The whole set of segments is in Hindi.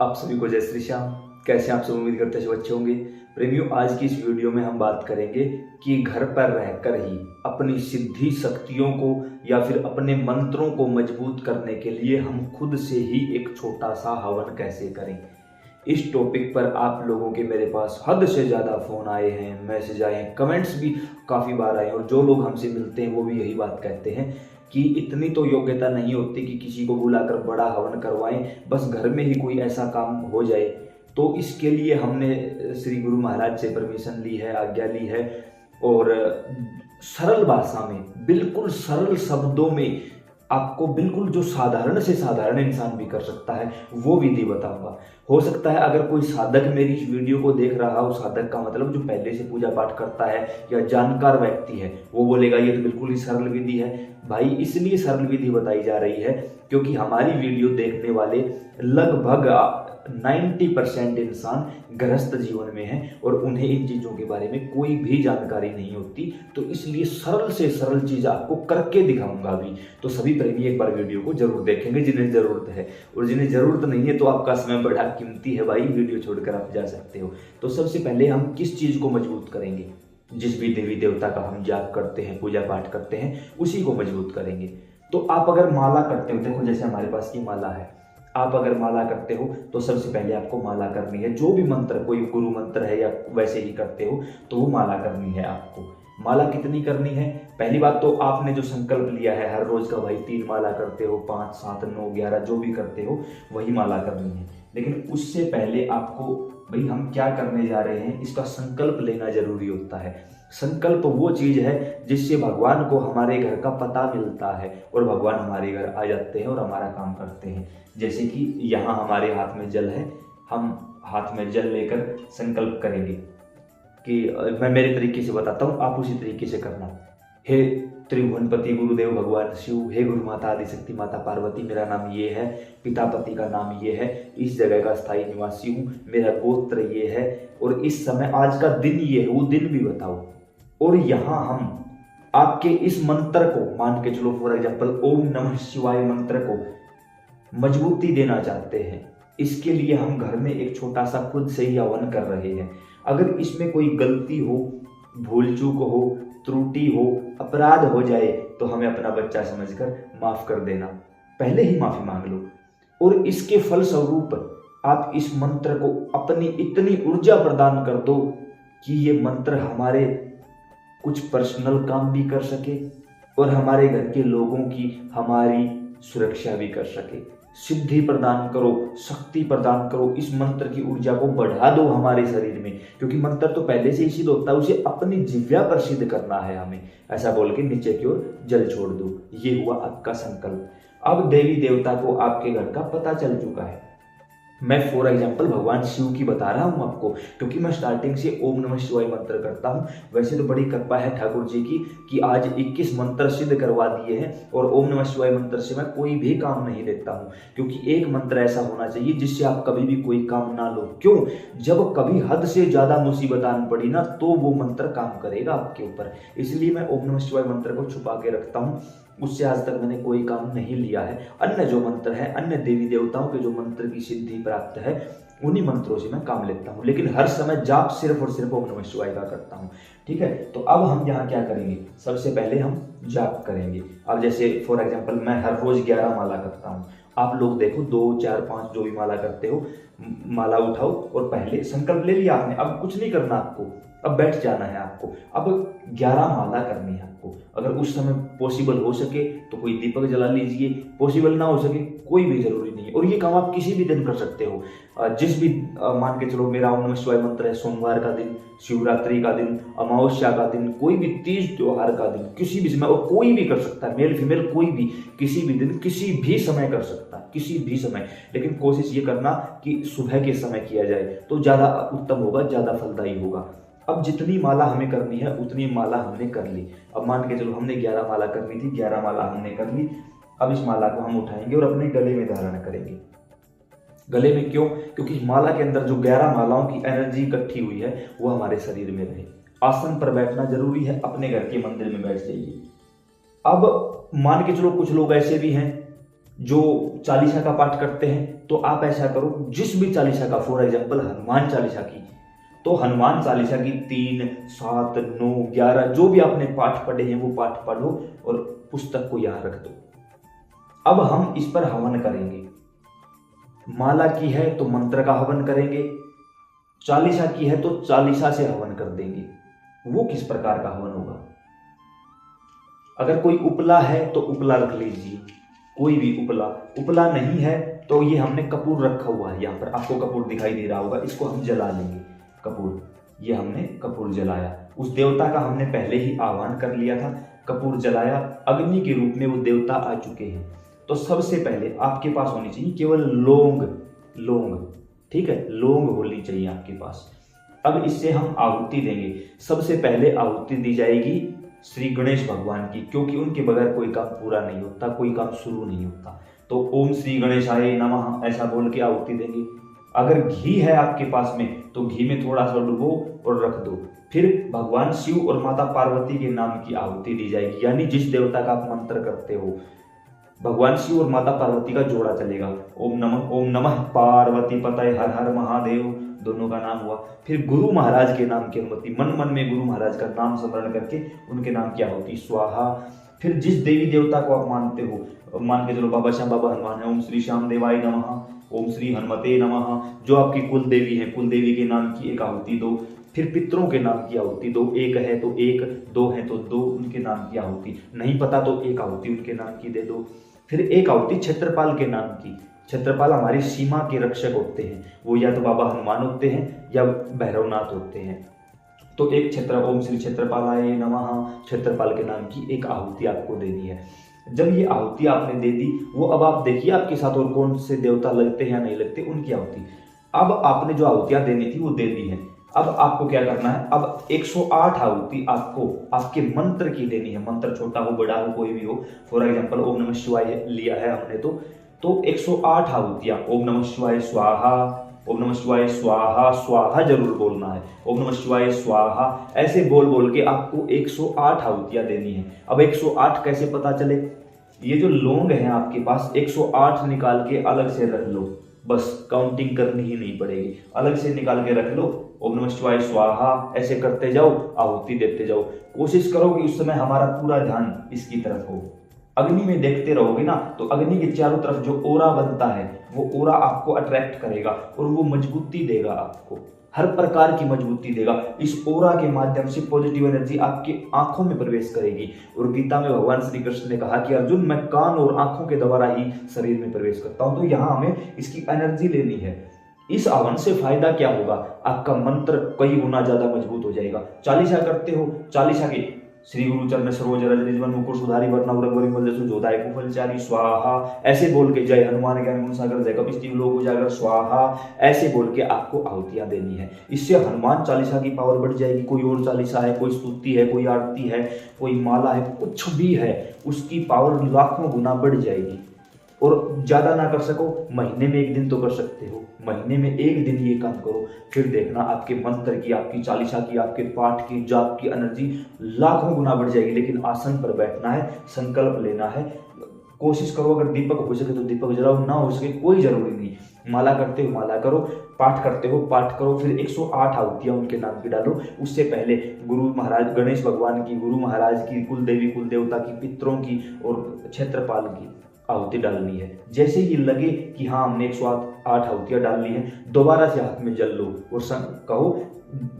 आप सभी को जय श्री श्याम। कैसे आप सब, उम्मीद करते हैं सब अच्छे होंगे। प्रेमियों, आज की इस वीडियो में हम बात करेंगे कि घर पर रहकर ही अपनी सिद्धि शक्तियों को या फिर अपने मंत्रों को मजबूत करने के लिए हम खुद से ही एक छोटा सा हवन कैसे करें। इस टॉपिक पर आप लोगों के मेरे पास हद से ज़्यादा फ़ोन आए हैं, मैसेज आए हैं, कमेंट्स भी काफ़ी बार आए हैं, और जो लोग हमसे मिलते हैं वो भी यही बात कहते हैं कि इतनी तो योग्यता नहीं होती कि किसी को बुलाकर बड़ा हवन करवाएं, बस घर में ही कोई ऐसा काम हो जाए। तो इसके लिए हमने श्री गुरु महाराज से परमिशन ली है, आज्ञा ली है, और सरल भाषा में, बिल्कुल सरल शब्दों में आपको बिल्कुल जो साधारण से साधारण इंसान भी कर सकता है वो विधि बताऊंगा। हो सकता है अगर कोई साधक मेरी इस वीडियो को देख रहा हो, साधक का मतलब जो पहले से पूजा पाठ करता है या जानकार व्यक्ति है, वो बोलेगा ये तो बिल्कुल ही सरल विधि है। भाई, इसलिए सरल विधि बताई जा रही है क्योंकि हमारी वीडियो देखने वाले लगभग 90% इंसान गृहस्थ जीवन में हैं और उन्हें इन चीज़ों के बारे में कोई भी जानकारी नहीं होती। तो इसलिए सरल से सरल चीज़ आपको करके दिखाऊंगा अभी। तो सभी प्रेमी एक बार वीडियो को जरूर देखेंगे जिन्हें ज़रूरत है, और जिन्हें ज़रूरत नहीं है तो आपका समय बड़ा कीमती है भाई, वीडियो छोड़कर आप जा सकते हो। तो सबसे पहले हम किस चीज़ को मजबूत करेंगे? जिस भी देवी देवता का हम जाप करते हैं, पूजा पाठ करते हैं, उसी को मजबूत करेंगे। तो आप अगर माला करते हो, देखो जैसे हमारे पास की माला है, आप अगर माला करते हो तो सबसे पहले आपको माला करनी है। जो भी मंत्र, कोई गुरु मंत्र है या वैसे ही करते हो तो वो माला करनी है आपको। माला कितनी करनी है? पहली बात तो आपने जो संकल्प लिया है हर रोज का, भाई 3 माला करते हो, 5, 7, 9, 11 जो भी करते हो वही माला करनी है। लेकिन उससे पहले आपको भाई हम क्या करने जा रहे हैं इसका संकल्प लेना जरूरी होता है। संकल्प वो चीज है जिससे भगवान को हमारे घर का पता मिलता है और भगवान हमारे घर आ जाते हैं और हमारा काम करते हैं। जैसे कि यहाँ हमारे हाथ में जल है, हम हाथ में जल लेकर संकल्प करेंगे कि मैं मेरे तरीके से बताता हूँ, आप उसी तरीके से करना। हे त्रिभुवनपति गुरुदेव भगवान शिव, हे गुरु माता आदिशक्ति माता पार्वती, मेरा नाम ये है, पितापति का नाम ये है, इस जगह का स्थायी निवासी हूँ, मेरा गोत्र ये है, और इस समय आज का दिन ये है, वो दिन भी बताओ। और यहाँ हम आपके इस मंत्र को मान के चलो, फॉर एग्जाम्पल ओम नमः शिवाय मंत्र को मजबूती देना चाहते हैं। इसके लिए हम घर में एक छोटा सा खुद से ही हवन कर रहे हैं। अगर इसमें कोई गलती हो, भूल चूक हो, त्रुटि हो, अपराध हो जाए तो हमें अपना बच्चा समझकर माफ कर देना, पहले ही माफी मांग लो। और इसके फलस्वरूप आप इस मंत्र को अपनी इतनी ऊर्जा प्रदान कर दो कि ये मंत्र हमारे कुछ पर्सनल काम भी कर सके और हमारे घर के लोगों की, हमारी सुरक्षा भी कर सके। सिद्धि प्रदान करो, शक्ति प्रदान करो, इस मंत्र की ऊर्जा को बढ़ा दो हमारे शरीर में, क्योंकि मंत्र तो पहले से ही सिद्ध होता है, उसे अपनी जिह्वा पर सिद्ध करना है हमें। ऐसा बोल के नीचे की ओर जल छोड़ दो। ये हुआ आपका संकल्प। अब देवी देवता को आपके घर का पता चल चुका है। मैं फॉर एग्जाम्पल भगवान शिव की बता रहा हूं आपको, क्योंकि मैं स्टार्टिंग से ओम नमः शिवाय मंत्र करता हूं। वैसे तो बड़ी कृपा है ठाकुर जी की कि आज 21 मंत्र सिद्ध करवा दिए हैं, और ओम नमः शिवाय मंत्र से मैं कोई भी काम नहीं लेता हूं, क्योंकि एक मंत्र ऐसा होना चाहिए जिससे आप कभी भी कोई काम ना लो। क्यों? जब कभी हद से ज्यादा मुसीबत आन पड़ी ना, तो वो मंत्र काम करेगा आपके ऊपर। इसलिए मैं ओम नमः शिवाय मंत्र को छुपा के रखता हूँ, उससे आज तक मैंने कोई काम नहीं लिया है। अन्य जो मंत्र है, अन्य देवी देवताओं के जो मंत्र की सिद्धि प्राप्त है, उन्हीं मंत्रों से मैं काम लेता हूँ, लेकिन हर समय जाप सिर्फ और सिर्फ ओम नमः शिवाय का करता हूँ। ठीक है, तो अब हम यहाँ क्या करेंगे? सबसे पहले हम जाप करेंगे। अब जैसे फॉर एग्जाम्पल मैं हर रोज 11 माला करता हूँ, आप लोग देखो 2, 4, 5 जो भी माला करते हो, माला उठाओ और पहले संकल्प ले लिया आपने। अब कुछ नहीं करना आपको, अब बैठ जाना है आपको। अब 11 माला करनी है आपको। अगर उस समय पॉसिबल हो सके तो कोई दीपक जला लीजिए, पॉसिबल ना हो सके कोई भी जरूरी नहीं है। और ये काम आप किसी भी दिन कर सकते हो, जिस भी मान के चलो मेरा ओम नमः शिवाय मंत्र है, सोमवार का दिन, शिवरात्रि का दिन, अमावस्या का दिन, कोई भी तीज त्योहार का दिन, किसी भी समय, और कोई भी कर सकता है, मेल फीमेल कोई भी, किसी भी दिन, किसी भी समय कर सकता है, किसी भी समय। लेकिन कोशिश ये करना कि सुबह के समय किया जाए तो ज़्यादा उत्तम होगा, ज़्यादा फलदायी होगा। अब जितनी माला हमें करनी है उतनी माला हमने कर ली। अब मान के चलो हमने 11 माला करनी थी, 11 माला हमने कर ली। अब इस माला को हम उठाएंगे और अपने गले में धारण करेंगे। गले में क्यों? क्योंकि माला के अंदर जो 11 मालाओं की एनर्जी इकट्ठी हुई है वो हमारे शरीर में रहे। आसन पर बैठना जरूरी है, अपने घर के मंदिर में बैठ जाइए। अब मान के चलो कुछ लोग ऐसे भी हैं जो चालीसा का पाठ करते हैं तो आप ऐसा करो, जिस भी चालीसा का, फॉर एग्जाम्पल हनुमान चालीसा की, तो हनुमान चालीसा की 3, 7, 9, 11 जो भी आपने पाठ पढ़े हैं वो पाठ पढ़ो और पुस्तक को यहां रख दो। अब हम इस पर हवन करेंगे। माला की है तो मंत्र का हवन करेंगे, चालीसा की है तो चालीसा से हवन कर देंगे। वो किस प्रकार का हवन होगा? अगर कोई उपला है तो उपला रख लीजिए, कोई भी उपला नहीं है तो ये हमने कपूर रखा हुआ है, यहाँ पर आपको कपूर दिखाई दे रहा होगा, इसको हम जला लेंगे। कपूर, ये हमने कपूर जलाया, उस देवता का हमने पहले ही आह्वान कर लिया था, कपूर जलाया, अग्नि के रूप में वो देवता आ चुके हैं। तो सबसे पहले आपके पास होनी चाहिए केवल लौंग, ठीक है, लौंग होनी चाहिए आपके पास। अब इससे हम आहुति देंगे। सबसे पहले आहुति दी जाएगी श्री गणेश भगवान की, क्योंकि उनके बगैर कोई काम पूरा नहीं होता, कोई काम शुरू नहीं होता। तो ओम श्री गणेशाय नमः ऐसा बोल के आहुति देंगे। अगर घी है आपके पास में तो घी में थोड़ा सा डुबो और रख दो। फिर भगवान शिव और माता पार्वती के नाम की आहुति दी जाएगी, यानी जिस देवता का आप मंत्र करते हो, भगवान शिव और माता पार्वती का जोड़ा चलेगा। ओम नमः पार्वती पतये हर हर महादेव, दोनों का नाम हुआ। फिर गुरु महाराज के नाम की अनुमति, मन में गुरु महाराज का नाम स्मरण करके उनके नाम की आहुति स्वाहा। फिर जिस देवी देवता को आप मानते हो, मान के चलो बाबा श्याम बाबा हनुमान है, ओम श्री श्याम देवाय नमः, ओम श्री हनुमते नमः। जो आपकी कुल देवी है, कुल देवी के नाम की एक आहुति दो। फिर पितरों के नाम की आहुति दो, एक है तो एक, दो है तो दो, उनके नाम की आहुति, नहीं पता तो एक आहुति उनके नाम की दे दो। फिर एक आहुति क्षेत्रपाल के नाम की। क्षेत्रपाल हमारी सीमा के रक्षक होते हैं, वो या तो बाबा हनुमान होते हैं या भैरवनाथ होते हैं। तो एक क्षेत्र, ओम श्री क्षेत्रपालाय नमः, क्षेत्रपाल के नाम की एक आहुति आपको देनी है। जब ये आहुति आपने दे दी, वो अब आप देखिए आपके साथ और कौन से देवता लगते हैं या नहीं लगते, उनकी आहुति। अब आपने जो आहुतियां देनी थी वो दे दी है। अब आपको क्या करना है, अब 108 आहुति आपको आपके मंत्र की देनी है। मंत्र छोटा हो बड़ा हो कोई भी हो, फॉर एग्जाम्पल ओम नमः शिवाय लिया है हमने तो 108 आहुतियां, ओम नमः शिवाय स्वाहा, ओम नमः शिवाय स्वाहा, स्वाहा जरूर बोलना है, ओम नमः शिवाय स्वाहा, ऐसे बोल के आपको 108 आहुतियां देनी है। अब 108 कैसे पता चले? ये जो लौंग है आपके पास, 108 निकाल के अलग से रख लो, बस काउंटिंग करनी ही नहीं पड़ेगी, अलग से निकाल के रख लो। ओम नमः शिवाय स्वाहा ऐसे करते जाओ, आहुति देते जाओ। कोशिश करो कि उस समय हमारा पूरा ध्यान इसकी तरफ हो। अग्नि में देखते रहोगे ना तो अग्नि के चारों तरफ जो ओरा बनता है वो ओरा आपको अट्रैक्ट करेगा और वो मजबूती देगा, आपको हर प्रकार की मजबूती देगा। इस ओरा के माध्यम से पॉजिटिव एनर्जी आपकी आंखों में प्रवेश करेगी। और गीता में भगवान श्री कृष्ण ने कहा कि अर्जुन, मैं कान और आंखों के द्वारा ही शरीर में प्रवेश करता हूं। तो यहाँ हमें इसकी एनर्जी लेनी है। इस हवन से फायदा क्या होगा? आपका मंत्र कई गुना ज्यादा मजबूत हो जाएगा। चालीसा करते हो, चालीसा के श्री गुरु चरण सरोज रज निजमन मुकुर सुधारी वरनव रघुवरी मल जसु जोदायक फलचारी स्वाहा ऐसे बोल के, जय हनुमान ज्ञान गुण सागर जय कपि लोक उजागर स्वाहा ऐसे बोल के आपको आहुतियां देनी है। इससे हनुमान चालीसा की पावर बढ़ जाएगी। कोई और चालीसा है, कोई स्तुति है, कोई आरती है, कोई माला है, कुछ भी है, उसकी पावर लाखों गुना बढ़ जाएगी। और ज्यादा ना कर सको, महीने में 1 दिन तो कर सकते हो, महीने में 1 दिन ये काम करो, फिर देखना आपके मंत्र की, आपकी चालीसा की, आपके पाठ की, जाप की एनर्जी लाखों गुना बढ़ जाएगी। लेकिन आसन पर बैठना है, संकल्प लेना है, कोशिश करो। अगर दीपक हो सके तो दीपक जलाओ, ना हो सके कोई जरूरी नहीं। माला करते हो माला करो, पाठ करते हो पाठ करो। फिर 108 आहुतियां उनके नाम की डालो। उससे पहले गुरु महाराज गणेश भगवान की, गुरु महाराज की, कुल देवी कुल देवता की, पितरों की और क्षेत्रपाल की आहुति डालनी है। जैसे ही लगे कि हाँ हमने 108 आहुतियां डालनी है, दोबारा से हाथ में जल लो और कहो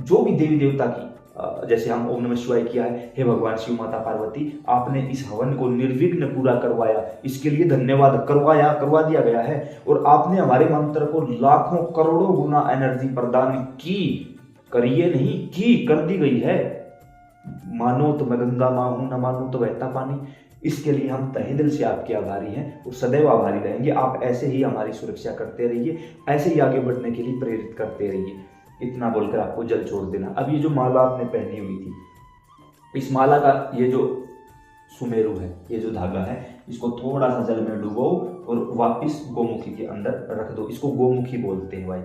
जो भी देवी देवता की, जैसे हम ओम नमः शिवाय किया है, हे भगवान शिव माता पार्वती, आपने इस हवन को निर्विघ्न पूरा करवाया, इसके लिए धन्यवाद। करवा दिया गया है और आपने हमारे मंत्र को लाखों करोड़ों गुना एनर्जी प्रदान की, करिए नहीं की, कर दी गई है। मानो तो मैं गंगा माँ हूं, न मानो तो बहता पानी। इसके लिए हम तहे दिल से आपके आभारी हैं और सदैव आभारी रहेंगे। आप ऐसे ही हमारी सुरक्षा करते रहिए, ऐसे ही आगे बढ़ने के लिए प्रेरित करते रहिए। इतना बोलकर आपको जल छोड़ देना। अब ये जो माला आपने पहनी हुई थी, इस माला का ये जो सुमेरु है, ये जो धागा है, इसको थोड़ा सा जल में डुबो और वापिस गोमुखी के अंदर रख दो। इसको गोमुखी बोलते हैं भाई।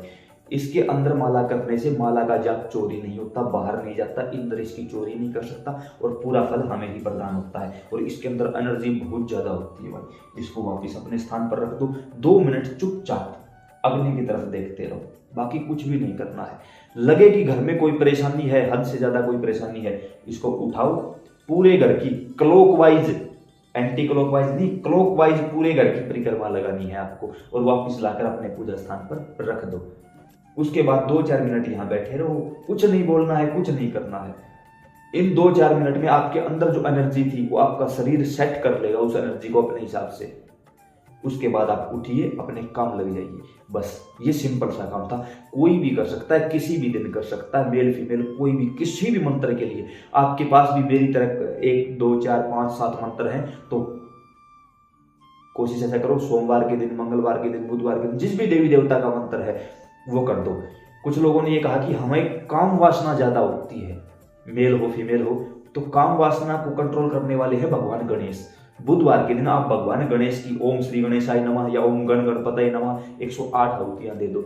इसके अंदर माला करने से माला का जाप चोरी नहीं होता, बाहर नहीं जाता, इंद्र इसकी चोरी नहीं कर सकता और पूरा फल हमें ही प्रदान होता है। और इसके अंदर एनर्जी बहुत ज़्यादा होती है भाई। इसको वापस अपने स्थान पर रख दो, 2 मिनट चुपचाप अग्नि की तरफ देखते रहो, बाकी कुछ भी नहीं करना है। लगे कि घर में कोई परेशानी है, हद से ज़्यादा कोई परेशानी है, इसको उठाओ, पूरे घर की क्लॉकवाइज, एंटी क्लॉकवाइज नहीं, क्लॉकवाइज पूरे घर की परिक्रमा लगानी है आपको और वापस लाकर अपने पूजा स्थान पर रख दो। उसके बाद 2-4 मिनट यहाँ बैठे रहो, कुछ नहीं बोलना है, कुछ नहीं करना है। इन 2-4 मिनट में आपके अंदर जो एनर्जी थी वो आपका शरीर सेट कर लेगा उस एनर्जी को अपने हिसाब से। उसके बाद आप उठिए, अपने काम लग जाइए। बस ये सिंपल सा काम था, कोई भी कर सकता है, किसी भी दिन कर सकता है, मेल फीमेल कोई भी, किसी भी मंत्र के लिए। आपके पास भी मेरी तरह 1, 2, 4, 5, 7 मंत्र हैं तो कोशिश ऐसा करो, सोमवार के दिन, मंगलवार के दिन, बुधवार के दिन, जिस भी देवी देवता का मंत्र है वो कर दो। कुछ लोगों ने ये कहा कि हमें काम वासना ज्यादा होती है, मेल हो फीमेल हो, तो काम वासना को कंट्रोल करने वाले हैं भगवान गणेश। बुधवार के दिन आप भगवान गणेश की ओम श्री गणेशाय नमः या ओम गण गणपतये नमः 108 आहुतियां दे दो,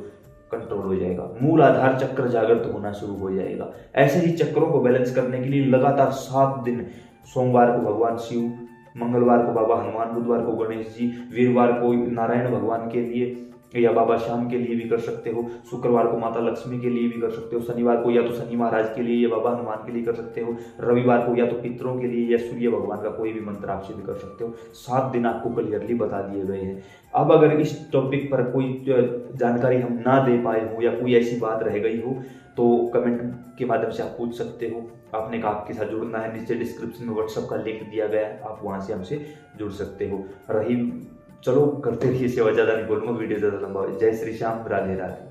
कंट्रोल हो जाएगा। मूल आधार चक्र जागृत होना शुरू हो जाएगा। ऐसे ही चक्रों को बैलेंस करने के लिए लगातार 7 दिन, सोमवार को भगवान शिव, मंगलवार को बाबा हनुमान, बुधवार को गणेश जी, वीरवार को नारायण भगवान के लिए या बाबा श्याम के लिए भी कर सकते हो, शुक्रवार को माता लक्ष्मी के लिए भी कर सकते हो, शनिवार को या तो शनि महाराज के लिए या बाबा हनुमान के लिए कर सकते हो, रविवार को या तो पितरों के लिए या सूर्य भगवान का कोई भी मंत्र आप सिद्ध कर सकते हो। 7 दिन आपको क्लियरली बता दिए गए हैं। अब अगर इस टॉपिक पर कोई जानकारी हम ना दे पाए हो या कोई ऐसी बात रह गई हो तो कमेंट के माध्यम से आप पूछ सकते हो। आपने कहा आपके साथ जुड़ना है, नीचे डिस्क्रिप्शन में व्हाट्सएप का लिंक दिया गया है, आप वहां से हमसे जुड़ सकते हो। रही चलो करते रहिए सेवा, ज़्यादा नहीं बोलूँगा, वीडियो ज़्यादा लंबा हो। जय श्री श्याम, राधे राधे।